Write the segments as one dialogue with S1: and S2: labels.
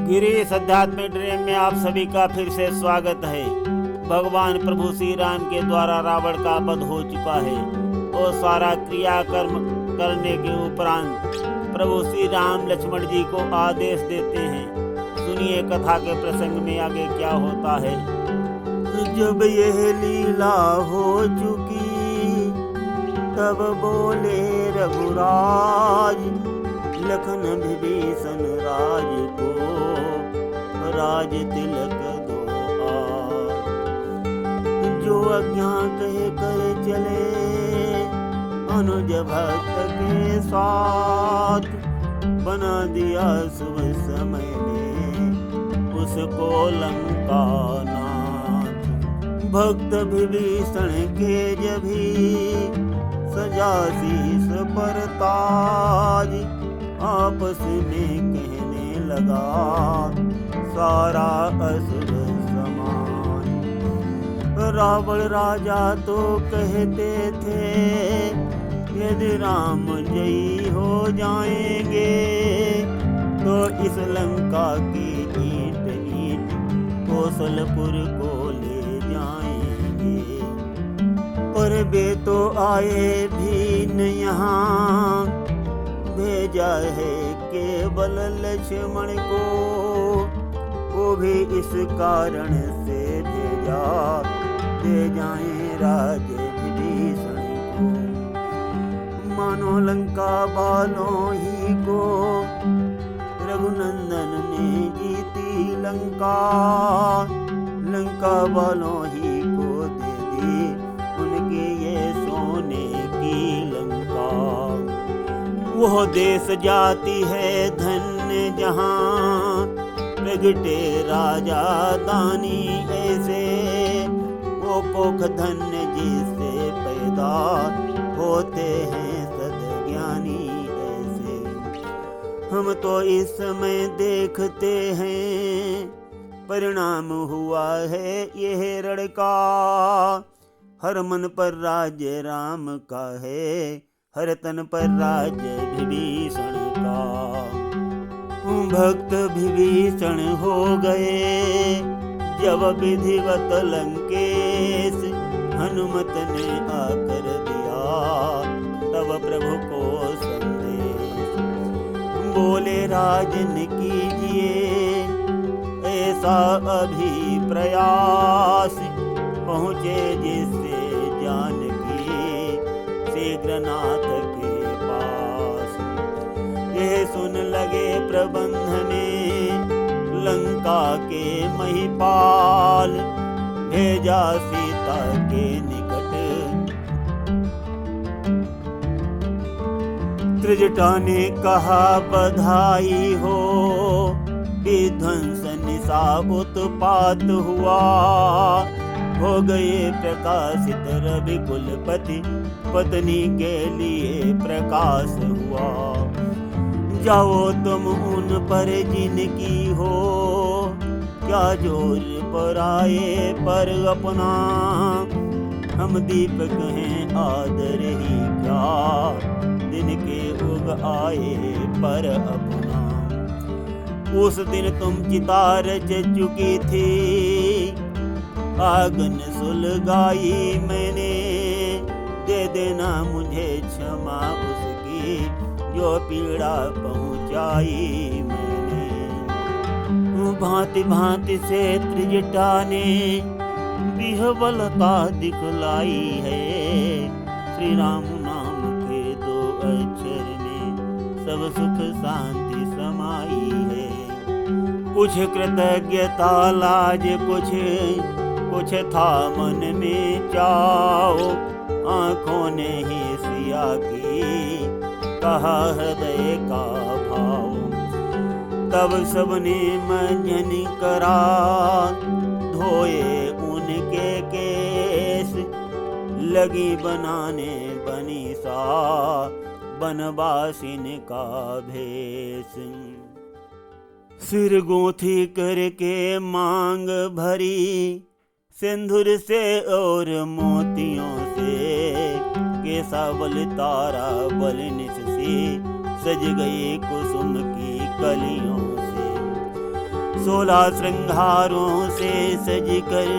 S1: गिरीश अध्यात्मिक ड्रीम में आप सभी का फिर से स्वागत है। भगवान प्रभु श्री राम के द्वारा रावण का वध हो चुका है और सारा क्रियाकर्म करने के उपरांत प्रभु श्री राम लक्ष्मण जी को आदेश देते हैं। सुनिए कथा के प्रसंग में आगे क्या होता है। जब यह लीला हो चुकी तब बोले रघुराज, लखन विभीषण राज को राज तिलक दो आज। जो आज्ञा कह कर चले अनुज भक्त के साथ, बना दिया शुभ समय में उसको लंका नाथ। भक्त विभीषण के जभी सजा शीस पर ताज, आपस में कहने लगा सारा असुर समाज। रावण राजा तो कहते थे यदि राम जयी हो जाएंगे तो इस लंका की ईंट ईंट कौशलपुर को ले जाएंगे। पर वे तो आए भी न यहाँ, भेजा है केवल लक्ष्मण को, वो भी इस कारण से भेजा दे जाए राज विभीषण को। मानो लंका वालों ही को रघुनंदन ने जीती लंका, लंका वालों ही को दे दी उनके ये सोने की लंका। वो देश जाती है धन्य जहाँ, प्रगटे राजा दानी ऐसे, वो कोख धन्य जिससे पैदा होते हैं सद्ज्ञानी ऐसे। हम तो इस समय देखते हैं परिणाम हुआ है यह रण का, हर मन पर राज्य राम का है, हर तन पर राज्य विभीषण का। भक्त विभीषण हो गए जब विधिवत लंकेश, हनुमत ने आकर दिया तब प्रभु को संदेश। बोले राजन कीजिए ऐसा अभी प्रयास, पहुँचे जिससे जानकी शीघ्रनाथ के पास। ये सुन लगे प्रबंध में लंका के महिपाल, भेजा सीता के निकट त्रिजटा ने कहा बधाई हो, विध्वंस निशा उत्पात हुआ। हो गए प्रकाशित रवि कुलपति, पत्नी के लिए प्रकाश हुआ। जाओ तुम उन पर जिनकी हो, क्या जोर पर आए पर अपना। हम दीपक हैं आदर ही क्या, दिन के उग आए पर अपना। उस दिन तुम चिता रच चुकी थी, आगन सुलगाई मैंने, दे देना मुझे क्षमा उसकी जो पीड़ा पहुंचाई मैंने। भांति भांति से त्रिजटा ने विह्वलता दिखलाई है, श्री राम नाम के दो अक्षर में सब सुख शांति समाई है। कुछ कृतज्ञता लाज कुछ था मन में चाओ, आँखों ने ही सिया की कहा हृदय का भाव। तब सबने मंजन करा धोए उनके केस, लगी बनाने बनी सा बनवासिन का भेष। सिर गोथी करके मांग भरी, सिंदूर से और मोतियों से, केसावल तारा बल निश से सज गए कुसुम की कलियों से। 16 श्रृंगारों से सज कर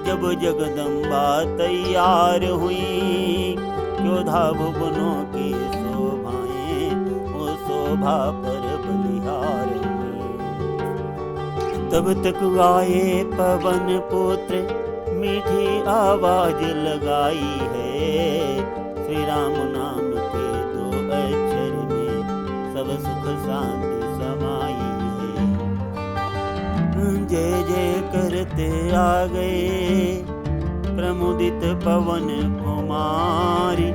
S1: जब जगदम्बा तैयार हुई, 14 भुवनों की शोभाएं वो शोभा पर बलिहार हुई। तब तक आए पवन पुत्र मीठी आवाज लगाई है, श्री राम नाम के 2 अक्षर में सब सुख शांति समाई है। जय जय करते आ गए प्रमुदित पवन कुमारी,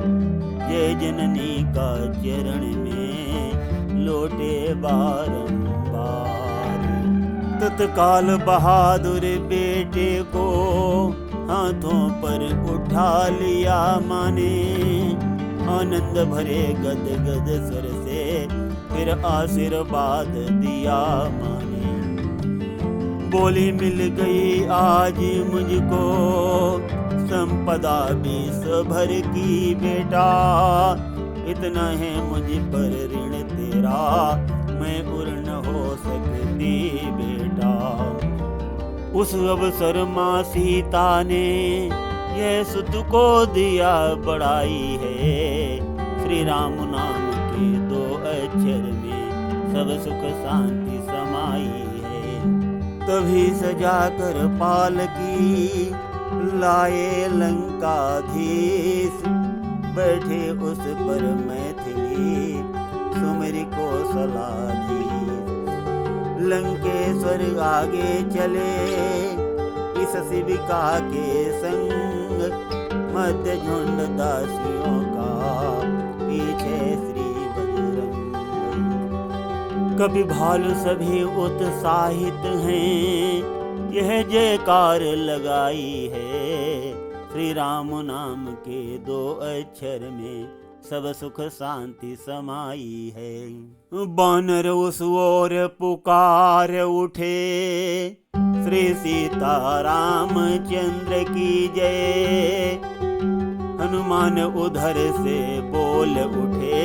S1: जय जननी का चरण में लौटे बारंबार। तत्काल बहादुर बेटे को हाथों पर उठा लिया माने, आनंद भरे गद गद स्वर से फिर आशीर्वाद दिया माने। बोली मिल गई आज मुझको संपदा 20 भर की बेटा, इतना है मुझ पर ऋण तेरा मैं पूर्ण हो सकती बेटा। उस अवसर माँ सीता ने यह सुत को दिया बढ़ाई है, श्री राम नाम के 2 अक्षर में सब सुख शांति समाई है। तभी सजा कर पालकी लाए लंकाधीश, बैठे उस पर मैथिली सुमिर कौशलाधीश। लंकेश्वर आगे चले इस शिविका के संग, मध्य झुंड दासियों का पीछे श्री बजरंग। कवि भालू सभी उत्साहित हैं, यह जयकार लगाई है, श्री राम नाम के 2 अक्षर में सब सुख शांति समाई है। बानर उस ओर पुकार उठे, श्री सीता रामचंद्र की जय। हनुमान उधर से बोल उठे,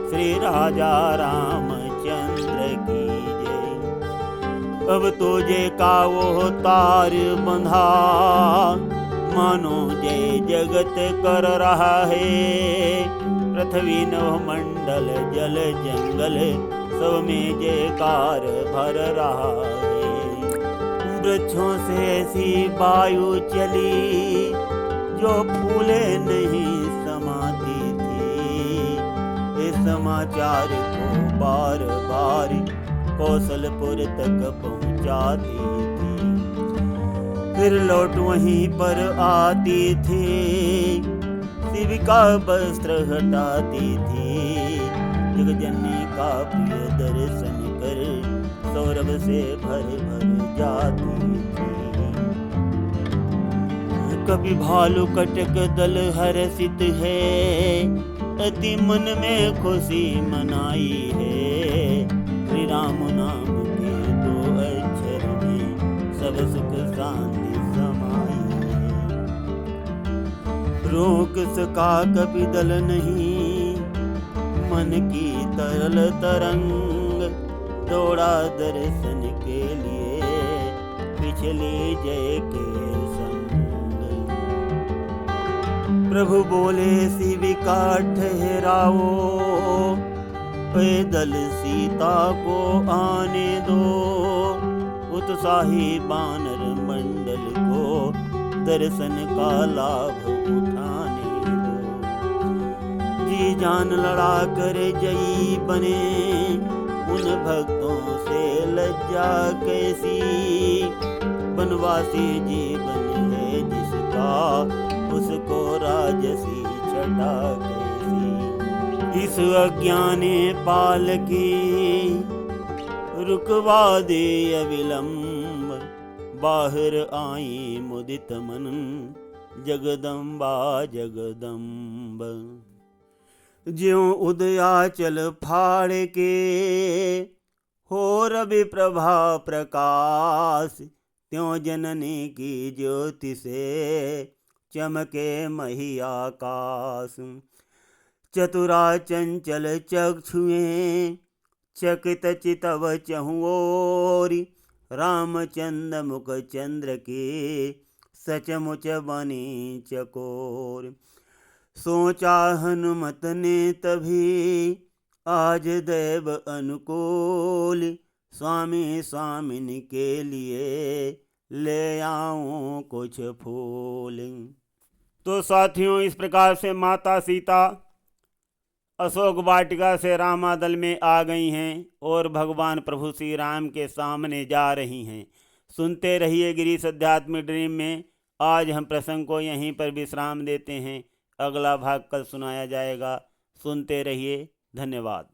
S1: श्री राजा रामचंद्र की जय। अब तो जय का वो तार बंधा, मानो जय जगत कर रहा है। पृथ्वी नवमंडल जल जंगल सब में जयकार भर रहा है। वृक्षों से ऐसी वायु चली जो फूले नहीं समाती थी, इस समाचार को बार बार कौशलपुर तक पहुंचाती थी। फिर लौट वहीं पर आती थी, शिविका वस्त्र हटाती थी। जगजननी का प्रिय दर्शन कर सौरभ से भर भर जाती थी। कभी भालू कटक दल हर्षित है, अति मन में खुशी मनाई है। श्री राम नाम के 2 अक्षर में सब सुख शांति समाई है। रोक सका कभी दल नहीं, मन की तरल तरंग दौड़ा दर्शन के लिए पिछली जय के संग। प्रभु बोले शिविका ठहराओ, पैदल सीता को आने दो। उत्साही बानर मंडल को दर्शन का लाभ उठाने दो। जी जान लड़ा कर जयी बने, उन भक्तों से लज्जा कैसी। बनवासी जीवन है जिसका, उसको राजसी छटा कैसी। इस अज्ञाने पालकी रुकवा दे अविलंब, बाहर आई मुदित मन जगदम्बा जगदम्ब। ज्यों उदयाचल फाड़ के हो रवि प्रभा प्रकाश, त्यों जननी की ज्योति से चमके मही आकाश। चतुरा चंचल चक्षुएं चकित चितव चहुओरी, रामचंद्र मुख चंद्र की सचमुच बनी चकोर। सोचा हनुमत ने तभी आज दैव अनुकूल, स्वामी स्वामिन के लिए ले आऊं कुछ फूल। तो साथियों, इस प्रकार से माता सीता अशोक वाटिका से रामादल में आ गई हैं और भगवान प्रभु श्री राम के सामने जा रही हैं। सुनते रहिए गिरीश अध्यात्म ड्रीम में। आज हम प्रसंग को यहीं पर विश्राम देते हैं। अगला भाग कल सुनाया जाएगा। सुनते रहिए। धन्यवाद।